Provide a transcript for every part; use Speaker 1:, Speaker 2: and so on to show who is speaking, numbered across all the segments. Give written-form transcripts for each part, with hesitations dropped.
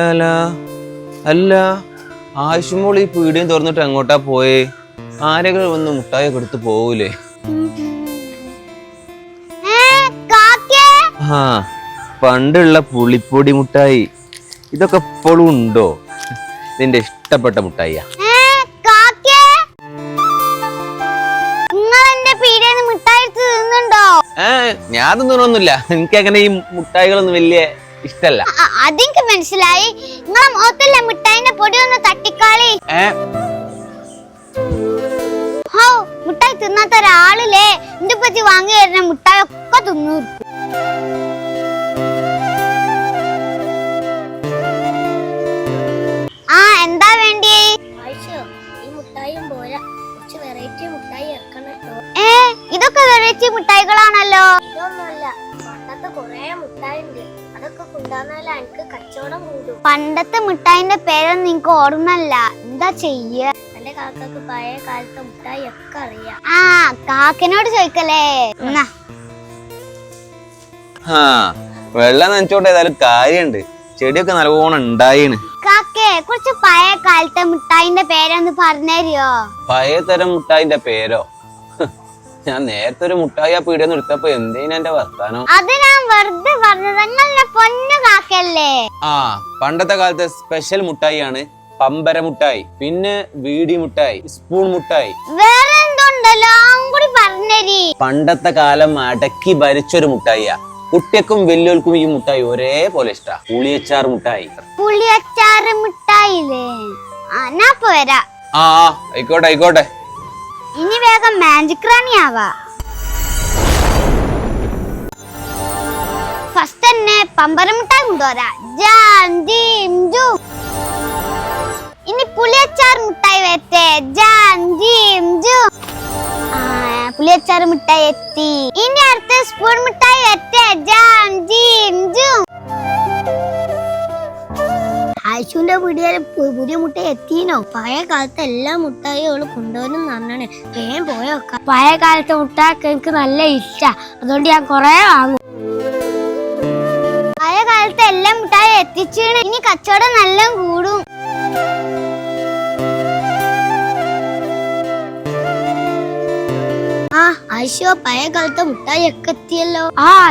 Speaker 1: അല്ല അല്ല ആശുമോൾ ഈ പീടിയും തുറന്നിട്ട് എങ്ങോട്ടാ പോയേ? ആരെങ്കിലും വന്ന് മുട്ടായി കൊടുത്ത് പോവൂലേ? ആ പണ്ടുള്ള പുളിപ്പൊടി മുട്ടായി ഇതൊക്കെ ഇപ്പോഴും ഉണ്ടോ? നിന്റെ ഇഷ്ടപ്പെട്ട മുട്ടായിയാ? ഞാൻ തിന്നൊന്നുമില്ല. എനിക്ക് അങ്ങനെ ഈ മുട്ടായികളൊന്നും വലിയ ഇഷ്ടല്ല.
Speaker 2: അതെനിക്ക് മനസ്സിലായി. നിങ്ങളെ മുഖത്തല്ലേ മിഠായിന്റെ പൊടി ഒന്ന് തട്ടിക്കാളി. മുട്ടായി തിന്നാത്ത ഒരാളില്ലേ എന്റെ പറ്റി വാങ്ങി വരുന്ന മുട്ടായി ഒക്കെ തിന്നു. ആ എന്താ വേണ്ടി? ഇതൊക്കെ വെറൈറ്റി മുട്ടായികളാണല്ലോ. പണ്ടത്തെ മിഠായിന്റെ പേരൊന്നും നിനക്ക് ഓർമ്മല്ല. എന്താ ചെയ്യ? എന്റെ കാക്കക്ക് പഴയ കാലത്തെ മുട്ടായി ഒക്കെ അറിയാം. ആ കാക്കനോട് ചോദിക്കല്ലേ.
Speaker 1: വെള്ളം നനച്ചോണ്ട് ഏതായാലും കാര്യണ്ട്. ചെടിയൊക്കെ നല്ലോണം ഉണ്ടായിന്.
Speaker 2: കാക്കേ കുറച്ച് പഴയ കാലത്തെ മുട്ടായിന്റെ പേരൊന്ന് പറഞ്ഞുതരുവോ?
Speaker 1: പഴയ തരം മുട്ടായിന്റെ പേരോ? ഞാൻ നേരത്തെ ഒരു മുട്ടായി ആ പീടിയെന്ന് എടുത്തപ്പോ എന്തേനും എന്റെ വർത്താനം.
Speaker 2: അത് ഞാൻ വെറുതെ പറഞ്ഞത്. നിങ്ങളുടെ പൊന്നു കാക്കല്ലേ.
Speaker 1: ആ പണ്ടത്തെ കാലത്തെ സ്പെഷ്യൽ മുട്ടായിയാണ് പമ്പര മുട്ടായി, പിന്നെ വീടി മുട്ടായി, സ്പൂൺ മുട്ടായി,
Speaker 2: വേറെ എന്തുണ്ടല്ലോ കൂടി പറഞ്ഞരി.
Speaker 1: പണ്ടത്തെ കാലം അടക്കി ഭരിച്ചൊരു മുട്ടായിയാ. കുട്ടിയക്കും വലിയവർക്കും ഈ മുട്ടായി ഒരേപോലെ ഇഷ്ടാ. പുളിയച്ചാർ മുട്ടായി.
Speaker 2: പുളിയച്ചാർ മുട്ടായില്ലേ? ഞാൻ പോരാ.
Speaker 1: ആ ആയിക്കോട്ടെ ആയിക്കോട്ടെ.
Speaker 2: ഇനി വേഗം മാജിക് റാണി ആവാ. ഫസ്റ്റ് തന്നെ പമ്പര മുട്ടായി കൊണ്ടുവരാ. ഇനി പുളിയച്ചാർ മുട്ടായി വരട്ടെ. പുളിയച്ചാർ മുട്ടായി എത്തി. ഇനി അടുത്ത സ്പൂൺ മുട്ടായി വരട്ടെ. ആയിഷുവിന്റെ വീടിയാൽ പുതിയ മുട്ടായി എത്തിനോ? പഴയ കാലത്തെ എല്ലാ മുട്ടായികളും കൊണ്ടുവരും പറഞ്ഞാണ്. വേഗം പോയോക്ക. പഴയ കാലത്തെ മുട്ടായി എനിക്ക് നല്ല ഇഷ്ടാ, അതുകൊണ്ട് ഞാൻ കൊറേ വാങ്ങും. പഴയ കാലത്തെ എല്ലാ മുട്ടായി എത്തിച്ചാണ്. ഇനി കച്ചവടം നല്ല കൂടും. ആയിഷോ പഴയ കാലത്തെ മുട്ടായി ഒക്കെ എത്തിയല്ലോ.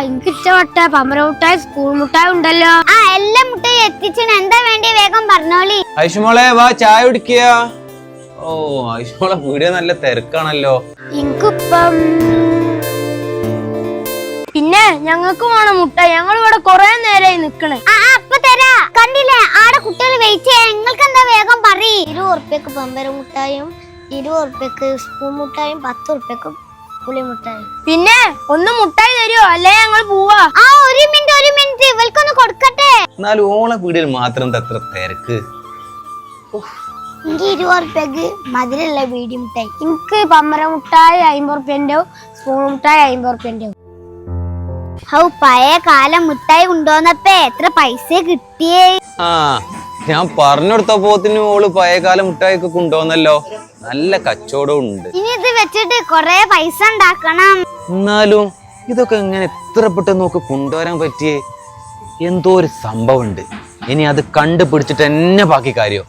Speaker 2: എനിക്ക് ഇഷ്ടപ്പെട്ട പമ്പര മുട്ടായി, സ്കൂൾ മുട്ടായി ഉണ്ടല്ലോ. എല്ലാ മുട്ടായി എത്തിച്ചാണ്. എന്താ വേണ്ടി വേഗം പറഞ്ഞോളി.
Speaker 1: ആയിഷുമോളെ വാ ചായ കുടിക്കുക. ഓ ആയിഷുമോളെ വീഡിയോ നല്ല തിരക്കാണല്ലോ.
Speaker 2: എനിക്കിപ്പം പിന്നെ ഞങ്ങൾക്ക് വേണം മുട്ടായി. ഞങ്ങൾ ഇവിടെ കൊറേ നേരമായി നിക്കണേ. അപ്പൊ തരാ. കണ്ടില്ലേ ആടെ കുട്ടികൾ വെയിറ്റ് ചെയ്യാൻ. നിങ്ങൾക്ക് എന്താ വേഗം പറയ്. 20 ഉറുപ്പ്യക്ക് പമ്പര മുട്ടായും 20 ഉറുപ്പ്യക്ക് സ്പൂൺ മുട്ടായും 10 ഉറുപ്പ്യക്ക് പുളിമുട്ടായി. പിന്നെ ഒന്ന് മുട്ടായി തരുമോ? അല്ലേ ഞങ്ങൾ പോവാ. ഒരു മിനിറ്റ് ഇവൾക്കൊന്ന് കൊടുക്കട്ടെ.
Speaker 1: എന്നാലും ഓളെ വീഡിയോയിൽ മാത്രം എത്ര തിരക്ക്.
Speaker 2: എനിക്ക് 20 ഉറുപ്പ്യക്ക് മധുരല്ല വീടി മുട്ടായി. എനിക്ക് പമ്പര മുട്ടായി 50 ഉറുപ്പ്യന്റെ, സ്പൂൺ മുട്ടായി 50 ഉറുപ്പ്യന്റെ. പഴയ കാലം മുട്ടായി കൊണ്ടുവന്നപ്പോ എത്ര പൈസ കിട്ടിയേ?
Speaker 1: ഞാൻ പറഞ്ഞെടുത്തപ്പോത്തിന് ഓള് പഴയകാല മുട്ടായി ഒക്കെ കൊണ്ടുവന്നല്ലോ. നല്ല കച്ചവടവും ഉണ്ട്.
Speaker 2: ഇനി ഇത് വെച്ചിട്ട് കൊറേ പൈസ ഉണ്ടാക്കണം.
Speaker 1: എന്നാലും ഇതൊക്കെ എങ്ങനെ എത്ര പെട്ടെന്ന് നോക്ക് കൊണ്ടുവരാൻ പറ്റിയേ? എന്തോ ഒരു സംഭവം ഉണ്ട്. ഇനി അത് കണ്ടുപിടിച്ചിട്ട് എന്നെ ബാക്കി കാര്യം.